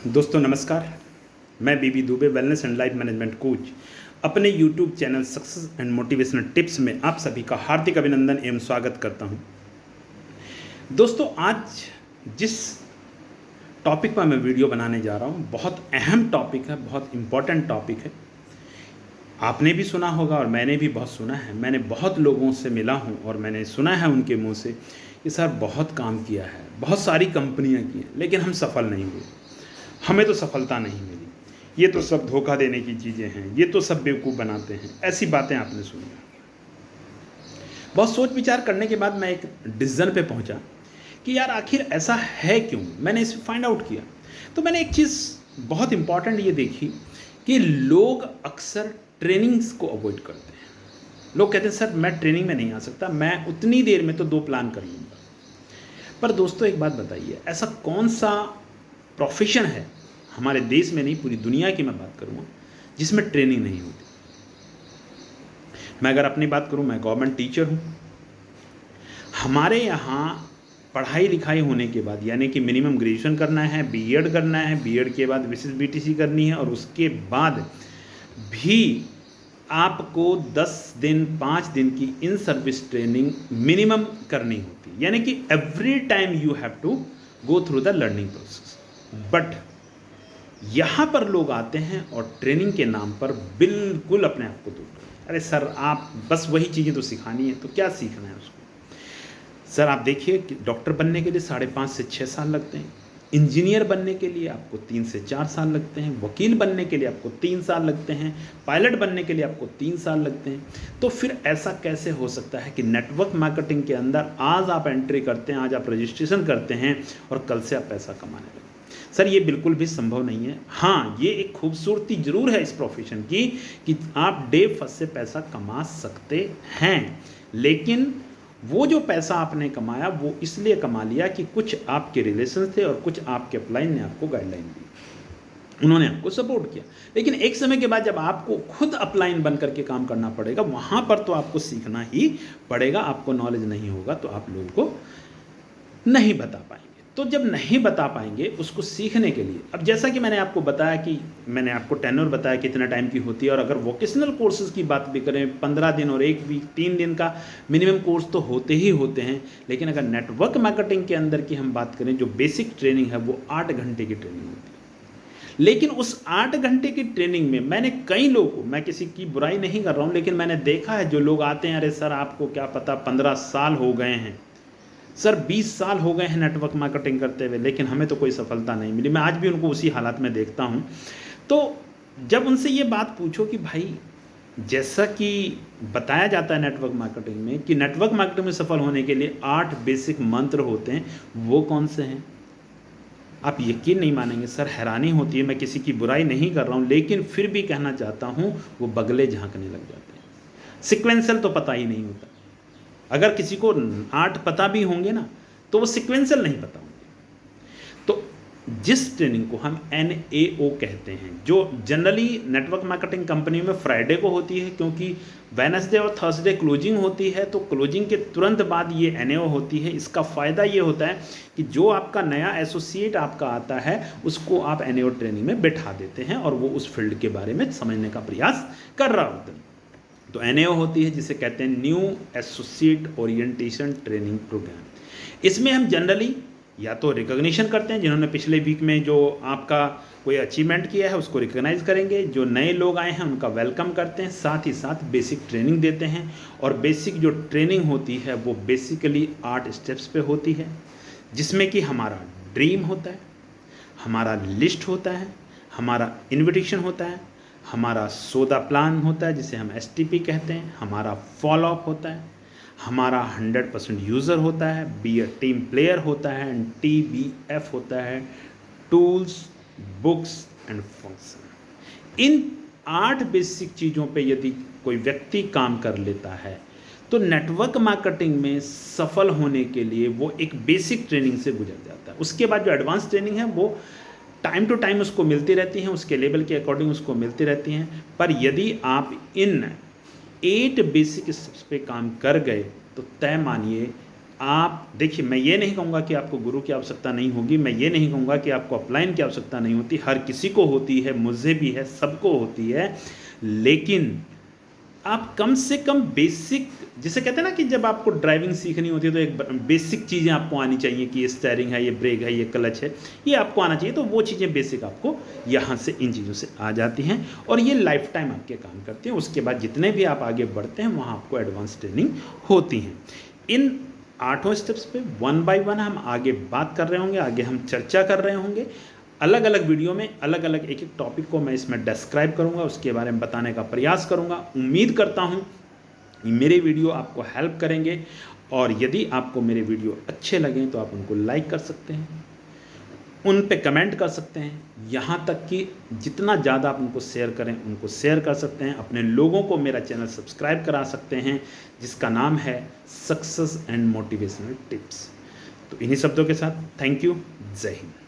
दोस्तों नमस्कार। मैं BB Dubey wellness and life management coach अपने YouTube channel success and motivational tips में आप सभी का हार्दिक अभिनंदन एवं स्वागत करता हूं। दोस्तों आज जिस टॉपिक पर मैं वीडियो बनाने जा रहा हूं बहुत अहम टॉपिक है, बहुत इम्पॉर्टेंट टॉपिक है। आपने भी सुना होगा और मैंने भी बहुत सुना है। मैंने बहुत लोगों से मिला हूं और मैंने सुना है उनके मुंह से कि सर बहुत काम किया है, बहुत सारी कंपनियां की हैं, लेकिन हम सफल नहीं हुए, हमें तो सफलता नहीं मिली, ये तो सब धोखा देने की चीज़ें हैं, ये तो सब बेवकूफ़ बनाते हैं। ऐसी बातें आपने सुनी। बहुत सोच विचार करने के बाद मैं एक डिसीजन पे पहुंचा कि यार आखिर ऐसा है क्यों। मैंने इसे फाइंड आउट किया तो मैंने एक चीज़ बहुत इंपॉर्टेंट ये देखी कि लोग अक्सर ट्रेनिंग्स को अवॉइड करते हैं। लोग कहते हैं सर मैं ट्रेनिंग में नहीं आ सकता, मैं उतनी देर में तो 2 प्लान कर लूँगा। पर दोस्तों एक बात बताइए, ऐसा कौन सा प्रोफेशन है हमारे देश में नहीं पूरी दुनिया की मैं बात करूँगा जिसमें ट्रेनिंग नहीं होती। मैं अगर अपनी बात करूँ, मैं गवर्नमेंट टीचर हूँ। हमारे यहाँ पढ़ाई लिखाई होने के बाद यानी कि मिनिमम ग्रेजुएशन करना है, बीएड करना है, बीएड के बाद विशेष बीटीसी करनी है और उसके बाद भी आपको 10 दिन 5 दिन की इन सर्विस ट्रेनिंग मिनिमम करनी होती है। यानी कि every time you have to go through the learning process. But यहाँ पर लोग आते हैं और ट्रेनिंग के नाम पर बिल्कुल अपने आप को दूर करते हैं। अरे सर आप बस वही चीज़ें तो सिखानी है, तो क्या सीखना है उसको। सर आप देखिए कि डॉक्टर बनने के लिए 5.5 से 6 साल लगते हैं, इंजीनियर बनने के लिए आपको 3 से 4 साल लगते हैं, वकील बनने के लिए आपको 3 साल लगते हैं, पायलट बनने के लिए आपको 3 साल लगते हैं। तो फिर ऐसा कैसे हो सकता है कि नेटवर्क मार्केटिंग के अंदर आज आप एंट्री करते हैं, आज आप रजिस्ट्रेशन करते हैं और कल से आप पैसा कमाने लगते हैं। सर ये बिल्कुल भी संभव नहीं है। हाँ, ये एक खूबसूरती जरूर है इस प्रोफेशन की कि आप डे फर्स्ट से पैसा कमा सकते हैं, लेकिन वो जो पैसा आपने कमाया वो इसलिए कमा लिया कि कुछ आपके रिलेशन थे और कुछ आपके अपलाइन ने आपको गाइडलाइन दी, उन्होंने आपको सपोर्ट किया। लेकिन एक समय के बाद जब आपको खुद अपलाइन बन करके काम करना पड़ेगा, वहाँ पर तो आपको सीखना ही पड़ेगा। आपको नॉलेज नहीं होगा तो आप लोगों को नहीं बता पाएंगे। तो जब नहीं बता पाएंगे उसको सीखने के लिए, अब जैसा कि मैंने आपको बताया कि मैंने आपको टेन्योर बताया कितना टाइम की होती है, और अगर वोकेशनल कोर्सेज की बात भी करें 15 दिन और 1 वीक 3 दिन का मिनिमम कोर्स तो होते ही होते हैं। लेकिन अगर नेटवर्क मार्केटिंग के अंदर की हम बात करें, जो बेसिक ट्रेनिंग है वो 8 घंटे की ट्रेनिंग होती है। लेकिन उस 8 घंटे की ट्रेनिंग में मैंने कई लोगों को, मैं किसी की बुराई नहीं कर रहा हूँ, लेकिन मैंने देखा है जो लोग आते हैं, अरे सर आपको क्या पता 15 साल हो गए हैं, सर 20 साल हो गए हैं नेटवर्क मार्केटिंग करते हुए, लेकिन हमें तो कोई सफलता नहीं मिली। मैं आज भी उनको उसी हालात में देखता हूं। तो जब उनसे ये बात पूछो कि भाई जैसा कि बताया जाता है नेटवर्क मार्केटिंग में कि नेटवर्क मार्केटिंग में सफल होने के लिए 8 बेसिक मंत्र होते हैं, वो कौन से हैं, आप यकीन नहीं मानेंगे। सर हैरानी होती है, मैं किसी की बुराई नहीं कर रहा हूँ, लेकिन फिर भी कहना चाहता हूँ, वो बगले झांकने लग जाते हैं। सिक्वेंसल तो पता ही नहीं होता। अगर किसी को 8 पता भी होंगे ना तो वो सिक्वेंशियल नहीं पता होंगे। तो जिस ट्रेनिंग को हम NAO कहते हैं, जो जनरली नेटवर्क मार्केटिंग कंपनी में फ्राइडे को होती है, क्योंकि वेडनेसडे और थर्सडे क्लोजिंग होती है, तो क्लोजिंग के तुरंत बाद ये NAO होती है। इसका फ़ायदा ये होता है कि जो आपका नया एसोसिएट आपका आता है उसको आप NAO ट्रेनिंग में बैठा देते हैं और वो उस फील्ड के बारे में समझने का प्रयास कर रहा होता है। तो NAO होती है जिसे कहते हैं new associate orientation training programme. इसमें हम जनरली या तो रिकॉग्निशन करते हैं, जिन्होंने पिछले वीक में जो आपका कोई अचीवमेंट किया है उसको रिकॉग्नाइज करेंगे, जो नए लोग आए हैं उनका वेलकम करते हैं, साथ ही साथ बेसिक ट्रेनिंग देते हैं। और बेसिक जो ट्रेनिंग होती है वो बेसिकली 8 स्टेप्स पे होती है, जिसमें कि हमारा ड्रीम होता है, हमारा लिस्ट होता है, हमारा इन्विटेशन होता है, हमारा सौदा प्लान होता है जिसे हम STP कहते हैं, हमारा फॉलोअप होता है, हमारा 100% यूज़र होता है, बी अ टीम प्लेयर होता है, एंड TBF होता है, tools books and function. In 8 basic चीज़ों पे यदि कोई व्यक्ति काम कर लेता है तो नेटवर्क मार्केटिंग में सफल होने के लिए वो एक बेसिक ट्रेनिंग से गुजर जाता है। उसके बाद जो एडवांस ट्रेनिंग है वो टाइम टू टाइम उसको मिलती रहती हैं, उसके लेवल के अकॉर्डिंग उसको मिलती रहती हैं। पर यदि आप इन 8 बेसिक स्टेप्स पे काम कर गए तो तय मानिए आप देखिए, मैं ये नहीं कहूँगा कि आपको गुरु की आवश्यकता नहीं होगी, मैं ये नहीं कहूँगा कि आपको अपलाइन की आवश्यकता नहीं होती, हर किसी को होती है, मुझे भी है, सबको होती है। लेकिन आप कम से कम बेसिक, जिसे कहते हैं ना कि जब आपको ड्राइविंग सीखनी होती है तो एक बेसिक चीज़ें आपको आनी चाहिए कि ये स्टीयरिंग है, ये ब्रेक है, ये क्लच है, ये आपको आना चाहिए। तो वो चीज़ें बेसिक आपको यहाँ से इन चीज़ों से आ जाती हैं और ये लाइफ टाइम आपके काम करती हैं। उसके बाद जितने भी आप आगे बढ़ते हैं वहाँ आपको एडवांस ट्रेनिंग होती हैं। इन 8 स्टेप्स पे 1 बाय 1 हम आगे बात कर रहे होंगे, आगे हम चर्चा कर रहे होंगे। अलग अलग वीडियो में अलग अलग एक एक टॉपिक को मैं इसमें डिस्क्राइब करूंगा, उसके बारे में बताने का प्रयास करूंगा। उम्मीद करता हूं कि मेरे वीडियो आपको हेल्प करेंगे और यदि आपको मेरे वीडियो अच्छे लगें तो आप उनको लाइक कर सकते हैं, उन पे कमेंट कर सकते हैं, यहाँ तक कि जितना ज़्यादा आप उनको शेयर करें उनको शेयर कर सकते हैं। अपने लोगों को मेरा चैनल सब्सक्राइब करा सकते हैं जिसका नाम है सक्सेस एंड मोटिवेशनल टिप्स। तो इन्हीं शब्दों के साथ थैंक यू, जय हिंद।